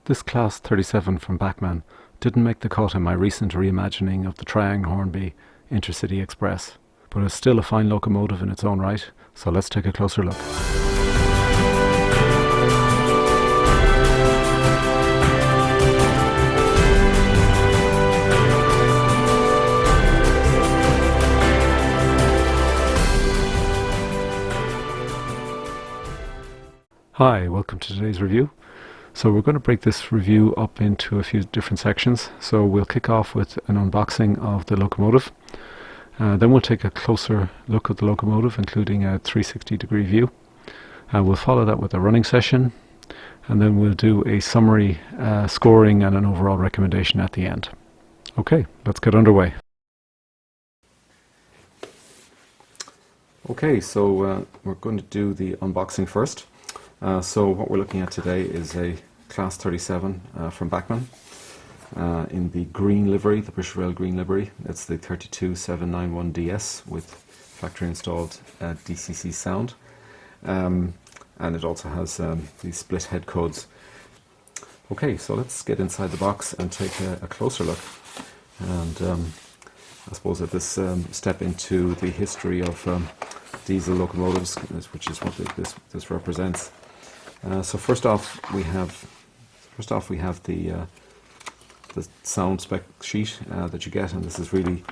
This Class 37 from Bachmann didn't make the cut in my recent reimagining of the Triangle Hornby Intercity Express, but it's still a fine locomotive in its own right, so let's take a closer look. Hi, welcome to today's review. So we're going to break this review up into a few different sections. So we'll kick off with an unboxing of the locomotive. Then we'll take a closer look at the locomotive, including a 360-degree view. We'll follow that with a running session, and then we'll do a summary, scoring and an overall recommendation at the end. Okay, let's get underway. Okay, so we're going to do the unboxing first. So what we're looking at today is a Class 37 from Bachmann in the green livery, the British Rail green livery. It's the 32791DS with factory installed DCC sound, and it also has these split head codes. Okay, so let's get inside the box and take a closer look, and I suppose at this step into the history of diesel locomotives, which is what this represents. So first off we have the sound spec sheet that you get, and this is really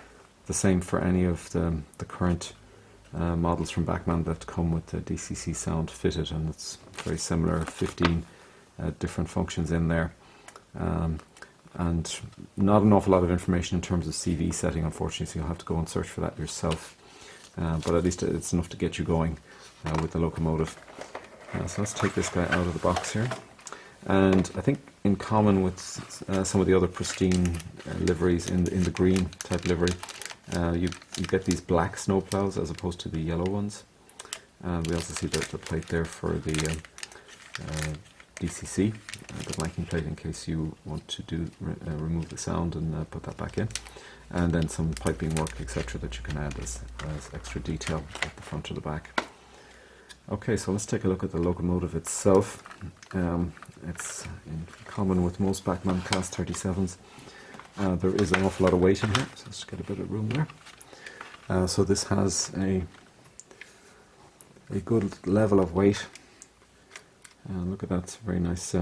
the same for any of the current models from Bachmann that come with the DCC sound fitted, and it's very similar, 15 different functions in there, and not an awful lot of information in terms of CV setting, unfortunately, so you'll have to go and search for that yourself, but at least it's enough to get you going with the locomotive. So let's take this guy out of the box here, and I think in common with some of the other pristine liveries in the green type livery, you get these black snow plows as opposed to the yellow ones. We also see the plate there for the DCC, the blanking plate in case you want to remove the sound and put that back in, and then some piping work, etc., that you can add as extra detail at the front or the back. Okay, so let's take a look at the locomotive itself. It's in common with most Bachmann Class 37s. There is an awful lot of weight in here, so let's get a bit of room there. So this has a good level of weight. Look at that, very nice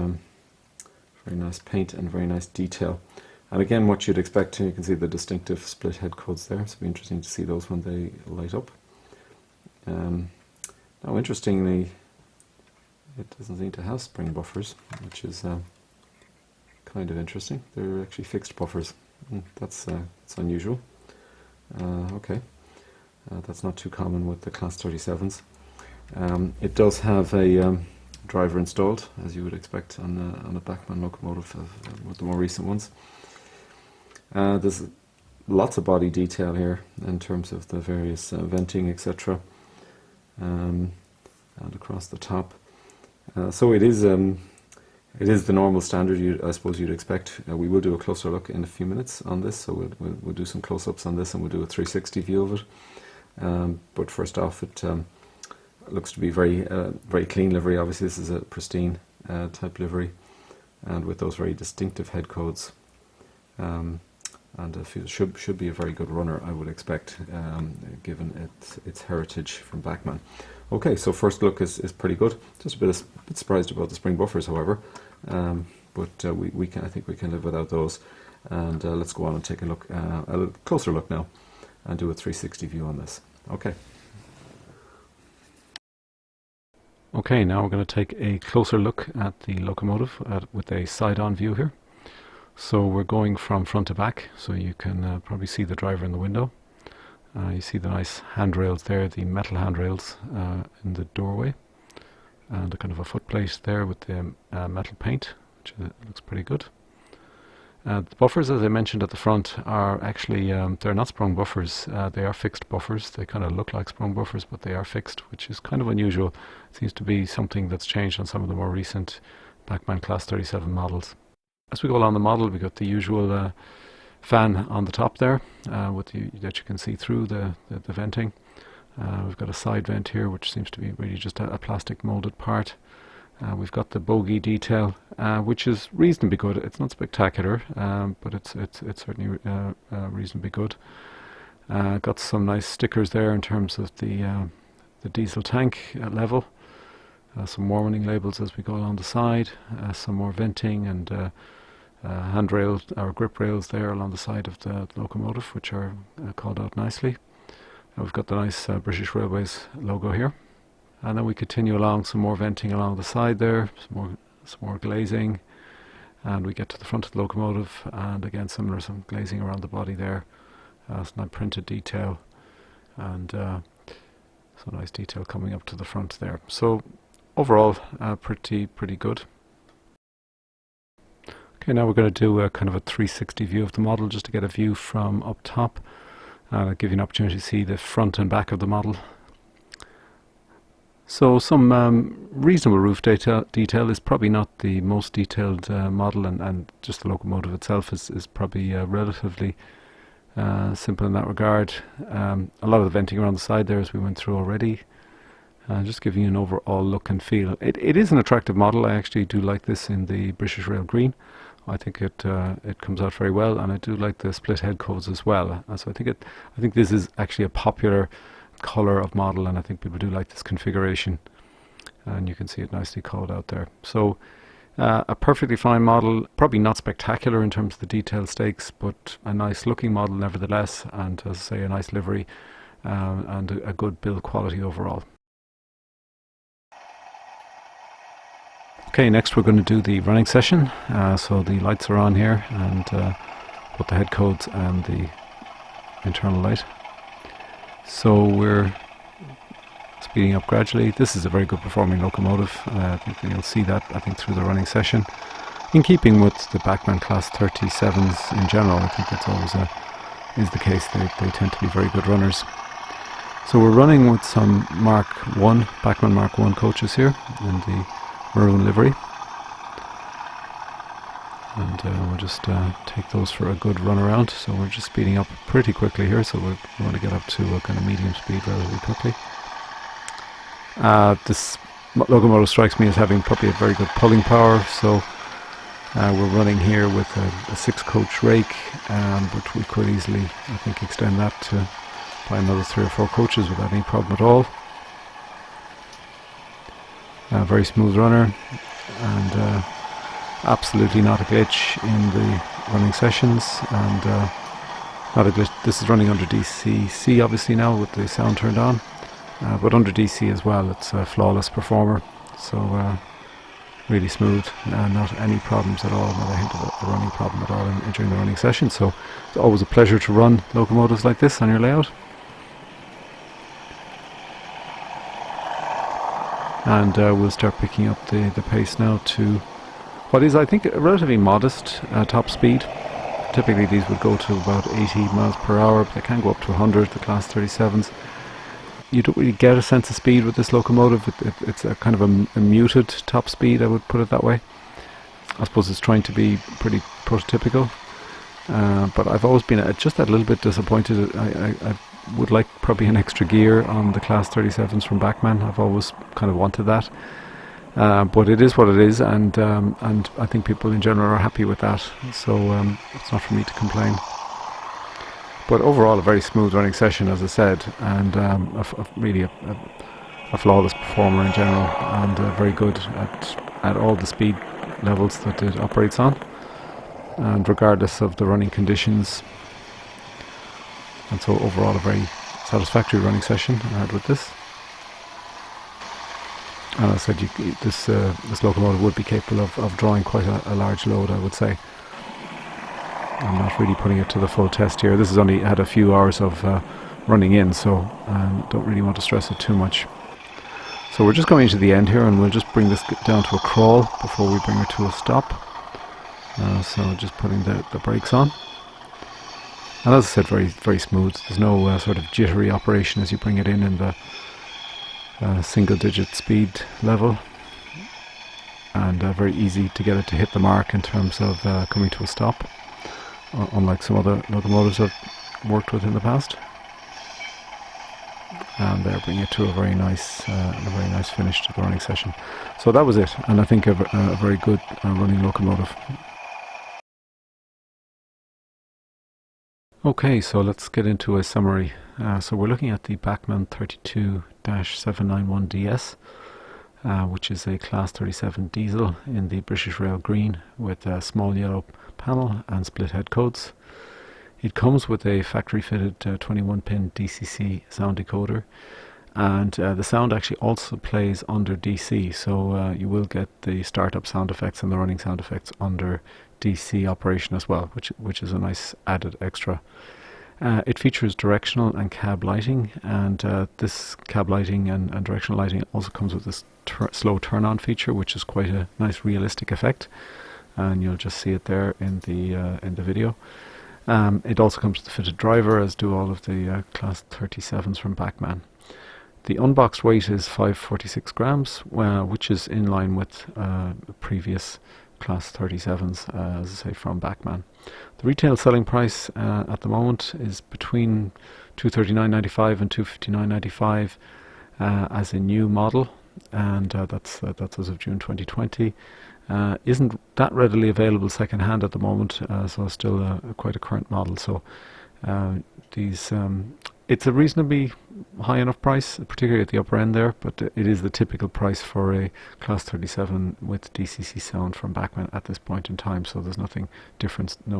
paint and very nice detail. And again, what you'd expect, you can see the distinctive split head codes there, so it'll be interesting to see those when they light up. Now, interestingly, it doesn't seem to have spring buffers, which is kind of interesting. They're actually fixed buffers. That's unusual. Okay, that's not too common with the Class 37s. It does have a driver installed, as you would expect on a Bachmann locomotive with the more recent ones. There's lots of body detail here in terms of the various venting, etc. And across the top, so it is the normal standard. I suppose you'd expect. We will do a closer look in a few minutes on this, so we'll do some close-ups on this, and we'll do a 360 view of it. But first off, it looks to be very clean livery. Obviously, this is a pristine type livery, and with those very distinctive head codes. And it should be a very good runner, I would expect, given its heritage from Bachmann. Okay, so first look is pretty good. Just a bit surprised about the spring buffers, however, but I think we can live without those. And let's go on and take a closer look now, and do a 360 view on this. Okay. Okay, now we're going to take a closer look at the locomotive with a side-on view here. So we're going from front to back, so you can probably see the driver in the window. You see the nice handrails there, the metal handrails in the doorway, and a kind of a footplate there with the metal paint, which looks pretty good. The buffers, as I mentioned at the front, are actually, they're not sprung buffers, they are fixed buffers. They kind of look like sprung buffers, but they are fixed, which is kind of unusual. It seems to be something that's changed on some of the more recent Bachmann Class 37 models. As we go along the model, we've got the usual fan on the top there, that you can see through the venting. We've got a side vent here, which seems to be really just a plastic molded part. We've got the bogie detail, which is reasonably good. It's not spectacular, but it's certainly reasonably good. Got some nice stickers there in terms of the diesel tank level. Some warning labels as we go along the side. Some more venting and handrails or grip rails there along the side of the locomotive, which are called out nicely. We've got the nice British Railways logo here. And then we continue along, some more venting along the side there, some more glazing, and we get to the front of the locomotive, and again similar, some glazing around the body there, some printed detail, and some nice detail coming up to the front there. So overall, pretty good. Okay, now we're going to do a kind of a 360 view of the model, just to get a view from up top, and give you an opportunity to see the front and back of the model. So some reasonable roof detail is probably not the most detailed model, and just the locomotive itself is probably relatively simple in that regard. A lot of the venting around the side there, as we went through already. Just giving you an overall look and feel. It is an attractive model. I actually do like this in the British Rail Green. I think it comes out very well, and I do like the split head codes as well. So I think this is actually a popular color of model, and I think people do like this configuration, and you can see it nicely called out there. So a perfectly fine model, probably not spectacular in terms of the detail stakes, but a nice looking model nevertheless, and as I say, a nice livery, and a good build quality overall. Okay, next we're going to do the running session. So the lights are on here, and both the head codes and the internal light. So we're speeding up gradually. This is a very good performing locomotive. I think you'll see that, I think, through the running session. In keeping with the Bachmann Class 37s in general, I think that's always is the case. They tend to be very good runners. So we're running with some Mark 1, Bachmann Mark 1 coaches here in the maroon livery. And we'll just take those for a good run around. So we're just speeding up pretty quickly here, so we want to get up to a kind of medium speed relatively quickly. This locomotive strikes me as having probably a very good pulling power, so we're running here with a 6-coach rake, but we could easily, I think, extend that to by another 3 or 4 coaches without any problem at all. Very smooth runner, and absolutely not a glitch in the running sessions, and not a glitch. This is running under DCC obviously now with the sound turned on, but under DC as well. It's a flawless performer, so really smooth, not any problems at all, not a hint of a running problem at all during the running session. So it's always a pleasure to run locomotives like this on your layout. And we'll start picking up the pace now to what is, I think, a relatively modest top speed. Typically these would go to about 80 miles per hour, but they can go up to 100, the Class 37s. You don't really get a sense of speed with this locomotive. It's a kind of a muted top speed, I would put it that way. I suppose it's trying to be pretty prototypical, but I've always been just a little bit disappointed. I would like probably an extra gear on the Class 37s from Bachmann. I've always kind of wanted that. But it is what it is, and I think people in general are happy with that, so it's not for me to complain. But overall, a very smooth running session, as I said, and really a flawless performer in general, and very good at all the speed levels that it operates on, and regardless of the running conditions. And so overall, a very satisfactory running session I had with this. And as I said, this locomotive would be capable of drawing quite a large load, I would say. I'm not really putting it to the full test here. This has only had a few hours of running in, so don't really want to stress it too much. So we're just going to the end here, and we'll just bring this down to a crawl before we bring her to a stop. So just putting the brakes on. And as I said, very, very smooth. There's no sort of jittery operation as you bring it in the single-digit speed level, and very easy to get it to hit the mark in terms of coming to a stop, unlike some other locomotives I've worked with in the past. and there bring it to a very nice finish to the running session. So that was it, and I think a very good running locomotive. Okay, so let's get into a summary. So we're looking at the Bachmann 32-791DS, which is a Class 37 diesel in the British Rail Green with a small yellow panel and split head codes. It comes with a factory fitted 21-pin DCC sound decoder, and the sound actually also plays under DC, so you will get the startup sound effects and the running sound effects under DC operation as well, which is a nice added extra. It features directional and cab lighting, and this cab lighting and directional lighting also comes with this slow turn on feature, which is quite a nice realistic effect, and you'll just see it there in the video. It also comes with a fitted driver, as do all of the Class 37s from Bachmann. The unboxed weight is 546 grams, which is in line with previous Class 37s, as I say, from Bachmann. The retail selling price at the moment is between $239.95 and $259.95 as a new model, and that's as of June 2020. Isn't that readily available second hand at the moment, so still quite a current model. So it's a reasonably high enough price, particularly at the upper end there, but it is the typical price for a Class 37 with DCC sound from Bachmann at this point in time, so there's no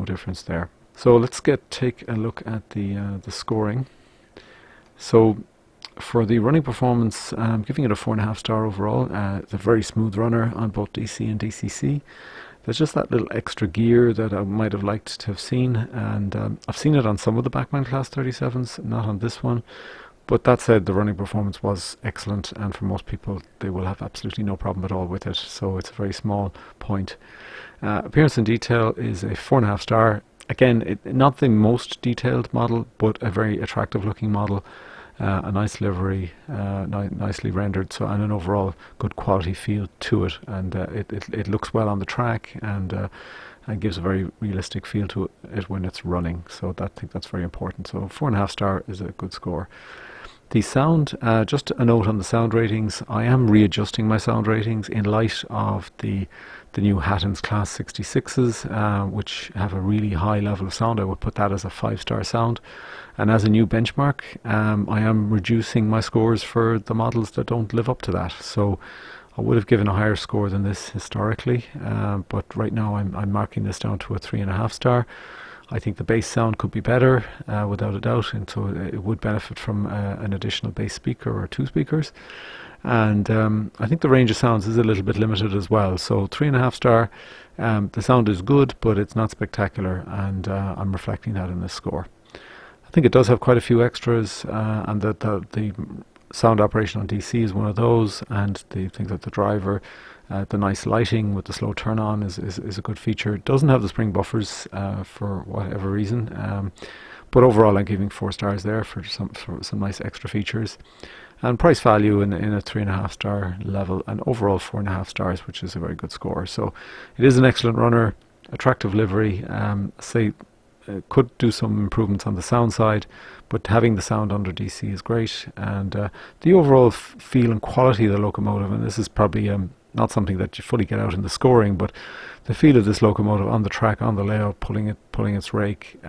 difference there. So let's take a look at the scoring. So for the running performance, I'm giving it a 4.5 star overall. It's a very smooth runner on both DC and DCC. There's just that little extra gear that I might have liked to have seen, and I've seen it on some of the Bachmann Class 37s, not on this one. But that said, the running performance was excellent, and for most people they will have absolutely no problem at all with it, so it's a very small point. Appearance and detail is a 4.5 star. Again, not the most detailed model, but a very attractive looking model. A nice livery, nicely rendered, so, and an overall good quality feel to it, and it looks well on the track, and gives a very realistic feel to it when it's running, so I think that's very important. So 4.5 star is a good score. The sound, just a note on the sound ratings, I am readjusting my sound ratings in light of the new Hatton's Class 66s, which have a really high level of sound. I would put that as a 5-star sound. And as a new benchmark, I am reducing my scores for the models that don't live up to that. So I would have given a higher score than this historically, but right now I'm marking this down to a 3.5 star. I think the bass sound could be better, without a doubt, and so it would benefit from an additional bass speaker or 2 speakers. And I think the range of sounds is a little bit limited as well. So 3.5 star, the sound is good, but it's not spectacular, and I'm reflecting that in this score. I think it does have quite a few extras, and that the sound operation on DC is one of those, and the things like the driver, the nice lighting with the slow turn on is a good feature. It doesn't have the spring buffers for whatever reason, but overall I'm giving 4 stars there for some nice extra features. And price value in a 3.5 star level, and overall 4.5 stars, which is a very good score. So it is an excellent runner, attractive livery. Could do some improvements on the sound side, but having the sound under DC is great, and the overall feel and quality of the locomotive, and this is probably not something that you fully get out in the scoring, but the feel of this locomotive on the track, on the layout, pulling its rake,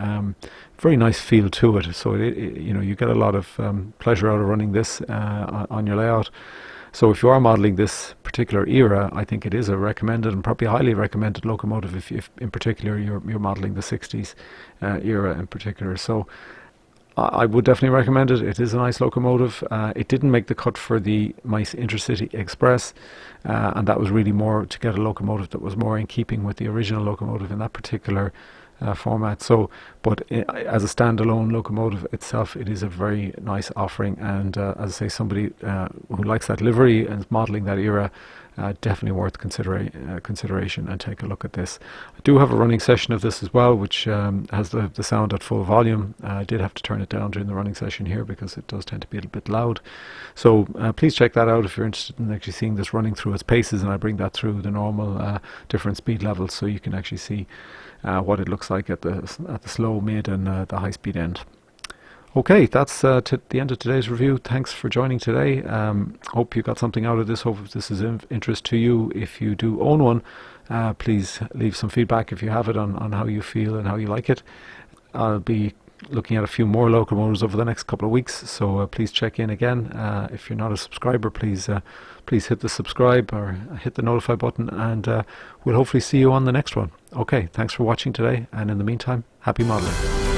very nice feel to it. So you get a lot of pleasure out of running this on your layout. So if you are modelling this particular era, I think it is a recommended and probably highly recommended locomotive if in particular you're modelling the 60s era in particular. So I would definitely recommend it. It is a nice locomotive. It didn't make the cut for the Mice Intercity Express, and that was really more to get a locomotive that was more in keeping with the original locomotive in that particular format. So, but as a standalone locomotive itself, it is a very nice offering, and as I say, somebody who likes that livery and is modelling that era, definitely worth consideration, and take a look at this. I do have a running session of this as well, which has the sound at full volume. I did have to turn it down during the running session here because it does tend to be a little bit loud. So please check that out if you're interested in actually seeing this running through its paces, and I bring that through the normal different speed levels, so you can actually see what it looks like at the slow, mid, and the high speed end. Okay, that's the end of today's review. Thanks for joining today. Hope you got something out of this. Hope this is of interest to you. If you do own one, please leave some feedback if you have it on how you feel and how you like it. I'll be looking at a few more locomotives over the next couple of weeks, so please check in again. If you're not a subscriber, please hit the subscribe or hit the notify button, and we'll hopefully see you on the next one. Okay, thanks for watching today, and in the meantime, happy modeling.